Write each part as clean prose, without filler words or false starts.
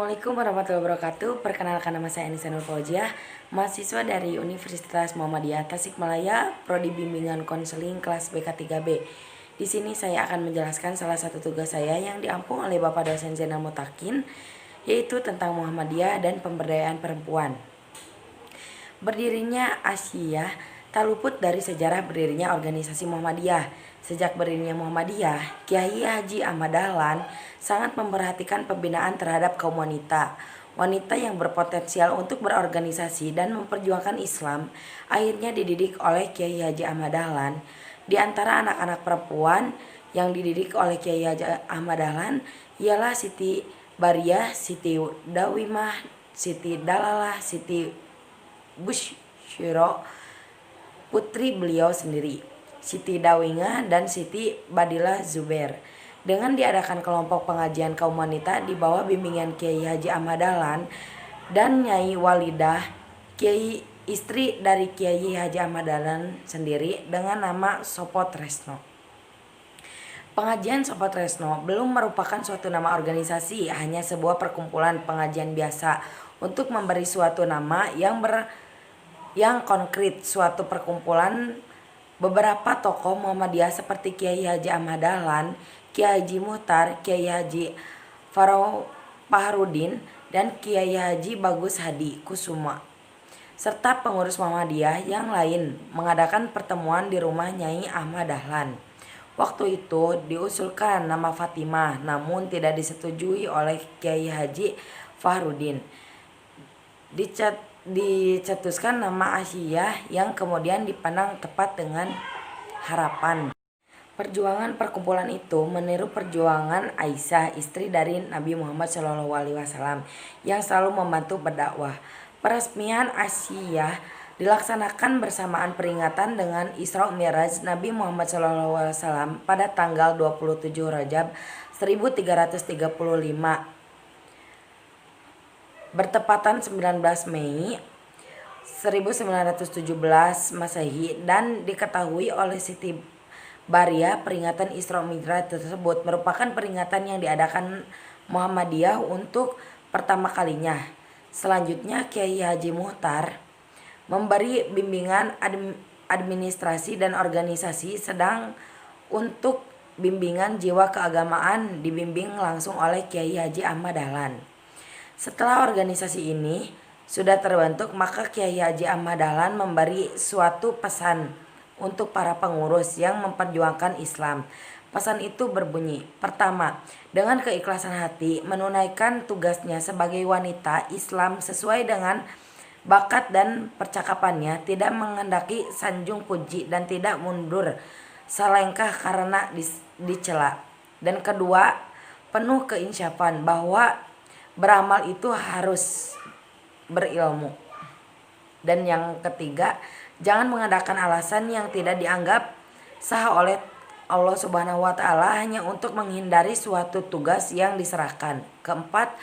Assalamualaikum warahmatullahi wabarakatuh. Perkenalkan, nama saya Anissa Nur Fauziah, mahasiswa dari Universitas Muhammadiyah Tasikmalaya, Prodi Bimbingan Konseling kelas BK3B. Di sini saya akan menjelaskan salah satu tugas saya yang diampung oleh Bapak dosen Zainal Mutakin, yaitu tentang Muhammadiyah dan pemberdayaan perempuan. Berdirinya Asiyah tak luput dari sejarah berdirinya organisasi Muhammadiyah. Sejak berdirinya Muhammadiyah, Kiai Haji Ahmad Dahlan sangat memperhatikan pembinaan terhadap kaum wanita. Wanita yang berpotensial untuk berorganisasi dan memperjuangkan Islam akhirnya dididik oleh Kiai Haji Ahmad Dahlan. Di antara anak-anak perempuan yang dididik oleh Kiai Haji Ahmad Dahlan ialah Siti Bariah, Siti Dawimah, Siti Dalalah, Siti Busyro, putri beliau sendiri, Siti Dawinga dan Siti Badilah Zubair. Dengan diadakan kelompok pengajian kaum wanita di bawah bimbingan Kiai Haji Ahmad Dahlan dan Nyai Walidah, Kiai istri dari Kiai Haji Ahmad Dahlan sendiri, dengan nama Sopo Tresno. Pengajian Sopo Tresno belum merupakan suatu nama organisasi, hanya sebuah perkumpulan pengajian biasa untuk memberi suatu nama yang konkret. Suatu perkumpulan beberapa tokoh Muhammadiyah seperti Kiai Haji Ahmad Dahlan, Kiai Haji Muhtar, Kiai Haji Fahrudin, dan Kiai Haji Bagus Hadi Kusuma, serta pengurus Muhammadiyah yang lain mengadakan pertemuan di rumah Nyai Ahmad Dahlan. Waktu itu diusulkan nama Fatimah, namun tidak disetujui oleh Kiai Haji Fahrudin. Dicetuskan nama Asiyah yang kemudian dipandang tepat dengan harapan. Perjuangan perkumpulan itu meniru perjuangan Aisyah, istri dari Nabi Muhammad SAW, yang selalu membantu berdakwah. Peresmian Asiyah dilaksanakan bersamaan peringatan dengan Isra Mi'raj Nabi Muhammad SAW pada tanggal 27 Rajab 1335. Bertepatan 19 Mei 1917 Masehi, dan diketahui oleh Siti Bariah peringatan Isra Mi'raj tersebut merupakan peringatan yang diadakan Muhammadiyah untuk pertama kalinya. Selanjutnya Kiai Haji Muhtar memberi bimbingan administrasi dan organisasi, sedang untuk bimbingan jiwa keagamaan dibimbing langsung oleh Kiai Haji Ahmad Dahlan. Setelah organisasi ini sudah terbentuk, maka Kiai Haji Ahmad Dahlan memberi suatu pesan untuk para pengurus yang memperjuangkan Islam. Pesan itu berbunyi, pertama, dengan keikhlasan hati menunaikan tugasnya sebagai wanita Islam sesuai dengan bakat dan percakapannya, tidak menghendaki sanjung puji dan tidak mundur selangkah karena dicela. Dan kedua, penuh keinsyafan bahwa beramal itu harus berilmu. Dan yang ketiga, jangan mengadakan alasan yang tidak dianggap sah oleh Allah Subhanahu wa Ta'ala hanya untuk menghindari suatu tugas yang diserahkan. Keempat,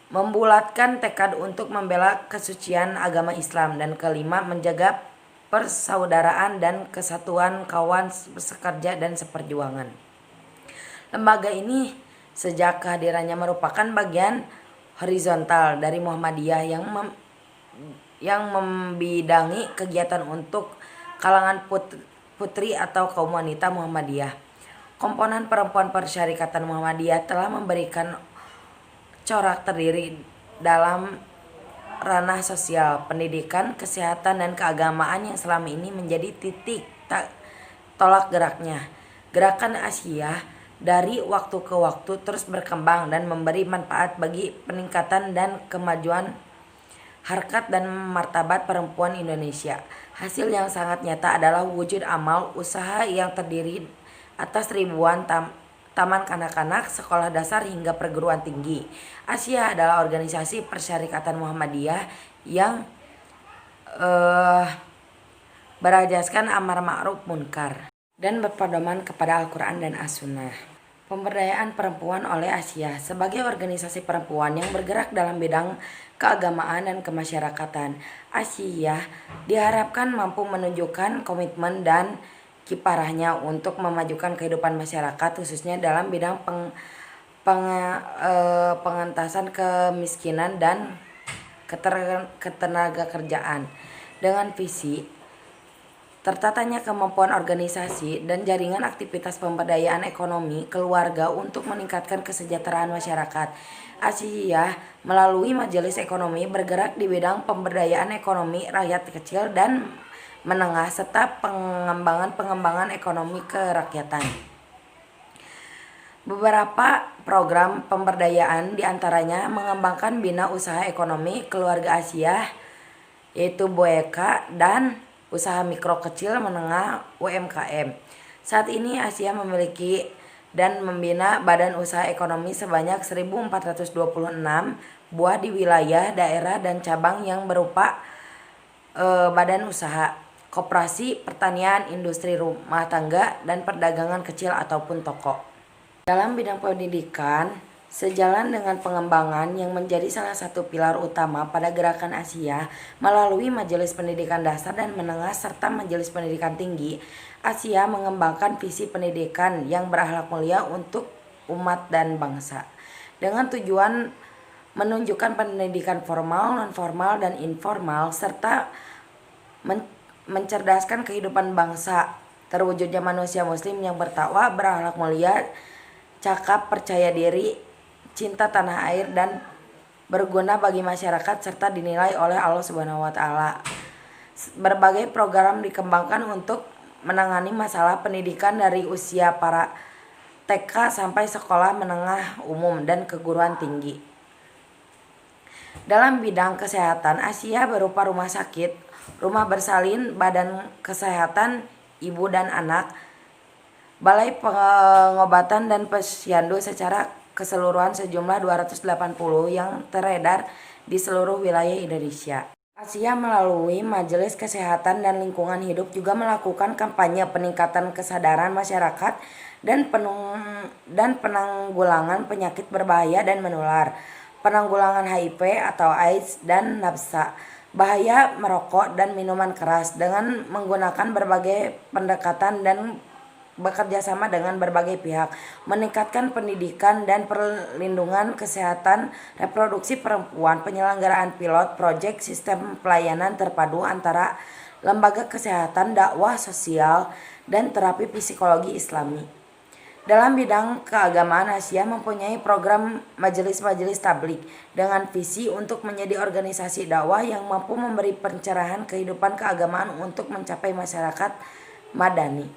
membulatkan tekad untuk membela kesucian agama Islam. Dan kelima, menjaga persaudaraan dan kesatuan kawan sekerja dan seperjuangan. Lembaga ini sejak kehadirannya merupakan bagian horizontal dari Muhammadiyah yang membidangi kegiatan untuk kalangan putri atau kaum wanita Muhammadiyah. Komponen perempuan persyarikatan Muhammadiyah telah memberikan corak terdiri dalam ranah sosial, pendidikan, kesehatan, dan keagamaan yang selama ini menjadi titik tolak geraknya. Gerakan Asiyah dari waktu ke waktu terus berkembang dan memberi manfaat bagi peningkatan dan kemajuan harkat dan martabat perempuan Indonesia. Hasil yang sangat nyata adalah wujud amal usaha yang terdiri atas ribuan taman kanak-kanak, sekolah dasar hingga perguruan tinggi. Asiyah adalah organisasi persyarikatan Muhammadiyah yang berajaskan amar ma'ruf munkar dan berpedoman kepada Al-Quran dan As-Sunnah. Pemberdayaan perempuan oleh Asiyah sebagai organisasi perempuan yang bergerak dalam bidang keagamaan dan kemasyarakatan. Asiyah diharapkan mampu menunjukkan komitmen dan kiprahnya untuk memajukan kehidupan masyarakat, khususnya dalam bidang pengentasan kemiskinan dan ketenagakerjaan. Dengan visi tertatanya kemampuan organisasi dan jaringan aktivitas pemberdayaan ekonomi keluarga untuk meningkatkan kesejahteraan masyarakat, Asia melalui Majelis Ekonomi bergerak di bidang pemberdayaan ekonomi rakyat kecil dan menengah serta pengembangan ekonomi kerakyatan. Beberapa program pemberdayaan diantaranya mengembangkan bina usaha ekonomi keluarga Asia, yaitu BOEKA, dan usaha mikro kecil menengah UMKM. Saat ini Asia memiliki dan membina badan usaha ekonomi sebanyak 1.426 buah di wilayah, daerah, dan cabang yang berupa badan usaha, koperasi, pertanian, industri rumah tangga, dan perdagangan kecil ataupun toko. Dalam bidang pendidikan, sejalan dengan pengembangan yang menjadi salah satu pilar utama pada gerakan Asia melalui Majelis Pendidikan Dasar dan Menengah serta Majelis Pendidikan Tinggi, Asia mengembangkan visi pendidikan yang berakhlak mulia untuk umat dan bangsa dengan tujuan menunjukkan pendidikan formal, non-formal, dan informal serta mencerdaskan kehidupan bangsa, terwujudnya manusia muslim yang bertakwa, berakhlak mulia, cakap, percaya diri, cinta tanah air, dan berguna bagi masyarakat serta dinilai oleh Allah Subhanahu wa Ta'ala. Berbagai program dikembangkan untuk menangani masalah pendidikan dari usia para TK sampai sekolah menengah umum dan keguruan tinggi. Dalam bidang kesehatan, Asia berupa rumah sakit, rumah bersalin, badan kesehatan ibu dan anak, balai pengobatan dan posyandu secara keseluruhan sejumlah 280 yang teredar di seluruh wilayah Indonesia. Asia melalui Majelis Kesehatan dan Lingkungan Hidup juga melakukan kampanye peningkatan kesadaran masyarakat dan penanggulangan penyakit berbahaya dan menular, penanggulangan HIV atau AIDS dan nafsa, bahaya merokok dan minuman keras dengan menggunakan berbagai pendekatan dan bekerja sama dengan berbagai pihak, meningkatkan pendidikan dan perlindungan kesehatan reproduksi perempuan, penyelenggaraan pilot proyek sistem pelayanan terpadu antara lembaga kesehatan, dakwah sosial, dan terapi psikologi Islami. Dalam bidang keagamaan, Asia mempunyai program majelis-majelis tablik dengan visi untuk menjadi organisasi dakwah yang mampu memberi pencerahan kehidupan keagamaan untuk mencapai masyarakat madani.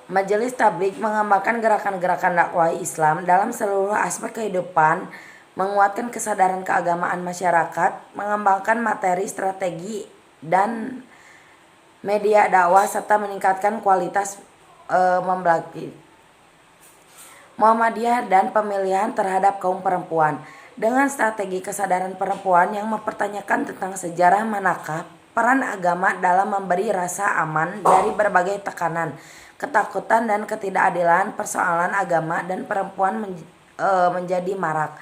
Majelis Tablik mengembangkan gerakan-gerakan dakwah Islam dalam seluruh aspek kehidupan, menguatkan kesadaran keagamaan masyarakat, mengembangkan materi, strategi, dan media dakwah serta meningkatkan kualitas membelaki Muhammadiyah dan pemilihan terhadap kaum perempuan dengan strategi kesadaran perempuan yang mempertanyakan tentang sejarah manakah peran agama dalam memberi rasa aman dari berbagai tekanan, ketakutan, dan ketidakadilan. Persoalan agama dan perempuan menjadi marak,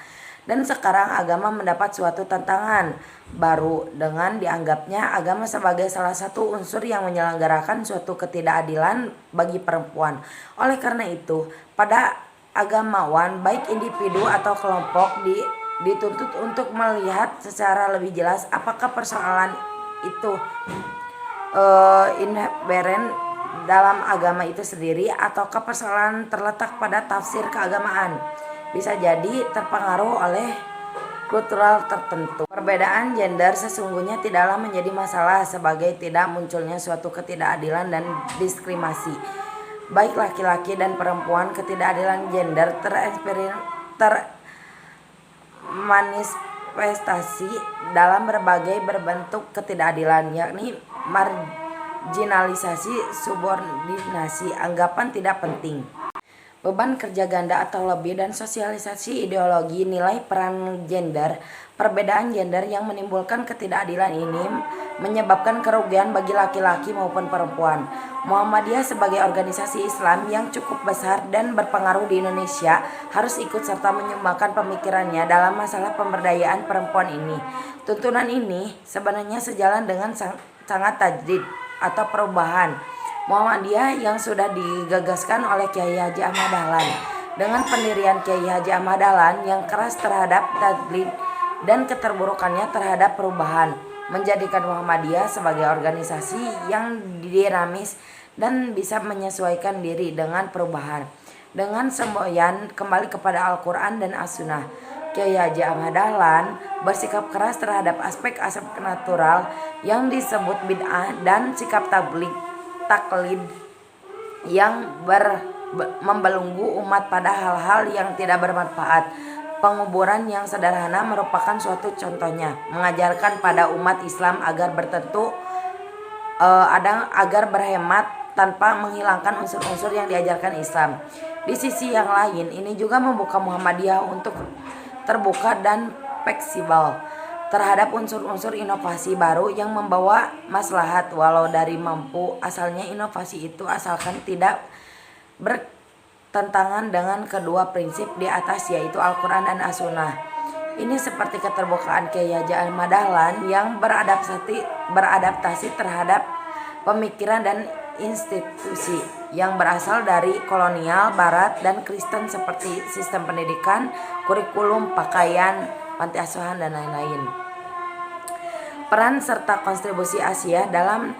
dan sekarang agama mendapat suatu tantangan baru dengan dianggapnya agama sebagai salah satu unsur yang menyelenggarakan suatu ketidakadilan bagi perempuan. Oleh karena itu, pada agamawan baik individu atau kelompok dituntut untuk melihat secara lebih jelas apakah persoalan itu inherent dalam agama itu sendiri ataukah persoalan terletak pada tafsir keagamaan, bisa jadi terpengaruh oleh kultural tertentu. Perbedaan gender sesungguhnya tidaklah menjadi masalah sebagai tidak munculnya suatu ketidakadilan dan diskriminasi baik laki-laki dan perempuan. Ketidakadilan gender termanifestasi dalam berbagai berbentuk ketidakadilan, yakni marginalisasi, subordinasi, anggapan tidak penting, beban kerja ganda atau lebih, dan sosialisasi ideologi nilai peran gender. Perbedaan gender yang menimbulkan ketidakadilan ini menyebabkan kerugian bagi laki-laki maupun perempuan. Muhammadiyah sebagai organisasi Islam yang cukup besar dan berpengaruh di Indonesia harus ikut serta menyumbangkan pemikirannya dalam masalah pemberdayaan perempuan ini. Tuntunan ini sebenarnya sejalan dengan sangat tajdid atau perubahan Muhammadiyah yang sudah digagaskan oleh Kiai Haji Ahmad Dahlan Dengan pendirian Kiai Haji Ahmad Dahlan yang keras terhadap tabligh dan keterburukannya terhadap perubahan, menjadikan Muhammadiyah sebagai organisasi yang dinamis dan bisa menyesuaikan diri dengan perubahan. Dengan semboyan kembali kepada Al-Quran dan As-Sunnah, Kiai Haji Ahmad Dahlan bersikap keras terhadap aspek-aspek natural yang disebut bid'ah dan sikap taklid yang membelenggu umat pada hal-hal yang tidak bermanfaat. Penguburan yang sederhana merupakan suatu contohnya, mengajarkan pada umat Islam agar agar berhemat tanpa menghilangkan unsur-unsur yang diajarkan Islam. Di sisi yang lain, ini juga membuka Muhammadiyah untuk terbuka dan fleksibel terhadap unsur-unsur inovasi baru yang membawa maslahat, walau dari mampu asalnya inovasi itu asalkan tidak bertentangan dengan kedua prinsip di atas, yaitu Al-Quran dan As-Sunnah. Ini seperti keterbukaan Kiai Haji Ahmad Dahlan yang beradaptasi terhadap pemikiran dan institusi yang berasal dari kolonial Barat dan Kristen seperti sistem pendidikan, kurikulum, pakaian, panti asuhan, dan lain-lain. Peran serta kontribusi Asia dalam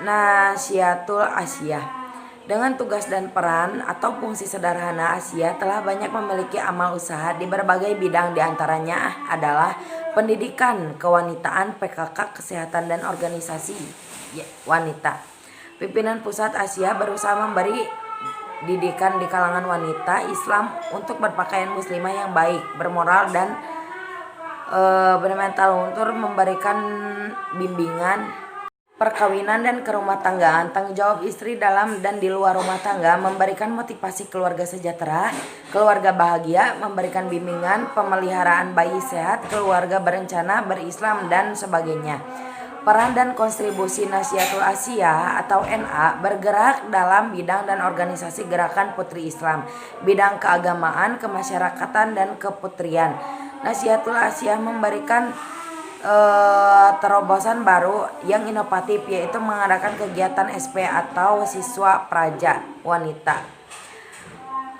Nasyatul Asia. Dengan tugas dan peran atau fungsi sederhana, Asia telah banyak memiliki amal usaha di berbagai bidang, diantaranya adalah pendidikan, kewanitaan, PKK, kesehatan, dan organisasi wanita. Pimpinan pusat Asia berusaha memberi didikan di kalangan wanita Islam untuk berpakaian muslimah yang baik, bermoral, dan bermental luntur, memberikan bimbingan perkawinan dan kerumah tanggaan, tanggung jawab istri dalam dan di luar rumah tangga, memberikan motivasi keluarga sejahtera, keluarga bahagia, memberikan bimbingan pemeliharaan bayi sehat, keluarga berencana, berislam, dan sebagainya. Peran dan kontribusi Nasyatul Asia atau NA bergerak dalam bidang dan organisasi gerakan Putri Islam, bidang keagamaan, kemasyarakatan, dan keputrian. Nasyatul Asia memberikan terobosan baru yang inovatif, yaitu mengadakan kegiatan SP atau siswa praja wanita,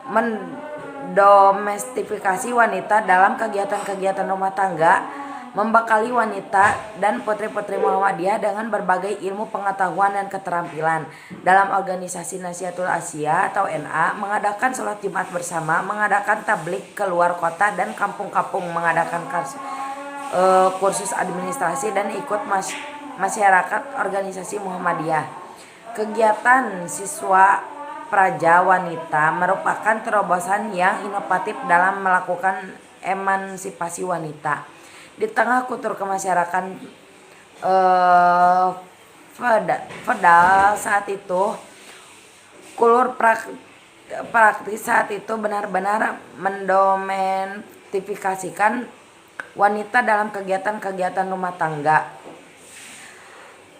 mendomestifikasi wanita dalam kegiatan-kegiatan rumah tangga, membekali wanita dan putri-putri Muhammadiyah dengan berbagai ilmu pengetahuan dan keterampilan. Dalam organisasi Nasyatul Asia atau NA, mengadakan sholat Jumat bersama, mengadakan tabligh keluar kota dan kampung-kampung, mengadakan kursus administrasi, dan ikut masyarakat organisasi Muhammadiyah. Kegiatan siswa praja wanita merupakan terobosan yang inovatif dalam melakukan emansipasi wanita. Di tengah kultur kemasyarakatan feodal saat itu, kultur praktis saat itu benar-benar mendomestifikasikan wanita dalam kegiatan-kegiatan rumah tangga.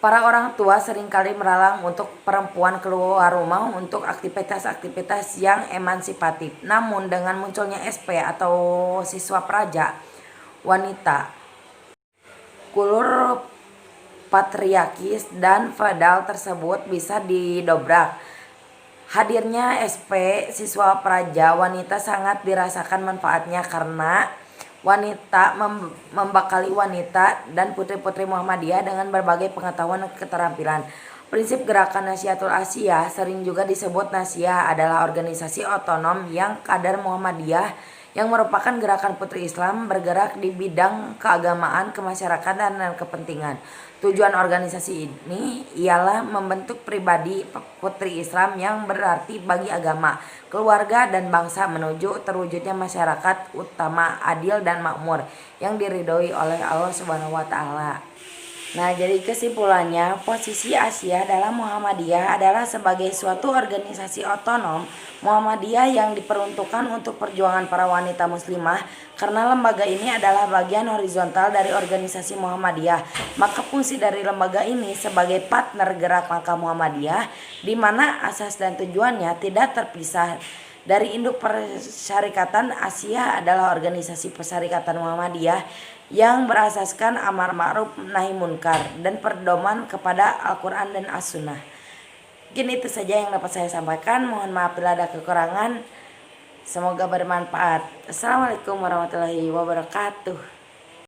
Para orang tua seringkali meralang untuk perempuan keluar rumah untuk aktivitas-aktivitas yang emansipatif. Namun dengan munculnya SP atau siswa praja wanita, kultur patriarkis dan feodal tersebut bisa didobrak. Hadirnya SP siswa praja wanita sangat dirasakan manfaatnya karena wanita membekali wanita dan putri-putri Muhammadiyah dengan berbagai pengetahuan dan keterampilan. Prinsip gerakan Nasyatul Asia, sering juga disebut Nasyah, adalah organisasi otonom yang kader Muhammadiyah yang merupakan gerakan putri Islam bergerak di bidang keagamaan, kemasyarakatan, dan kepentingan. Tujuan organisasi ini ialah membentuk pribadi putri Islam yang berarti bagi agama, keluarga, dan bangsa menuju terwujudnya masyarakat utama adil dan makmur yang diridhoi oleh Allah Subhanahu wa taala. Nah, jadi kesimpulannya, posisi Asia dalam Muhammadiyah adalah sebagai suatu organisasi otonom Muhammadiyah yang diperuntukkan untuk perjuangan para wanita muslimah. Karena lembaga ini adalah bagian horizontal dari organisasi Muhammadiyah, maka fungsi dari lembaga ini sebagai partner gerak langkah Muhammadiyah, di mana asas dan tujuannya tidak terpisah dari induk Persyarikatan Asia adalah organisasi Persyarikatan Muhammadiyah yang berasaskan amar ma'ruf nahi munkar dan pedoman kepada Al-Quran dan As-Sunnah. Mungkin itu saja yang dapat saya sampaikan. Mohon maaf bila ada kekurangan. Semoga bermanfaat. Assalamualaikum warahmatullahi wabarakatuh.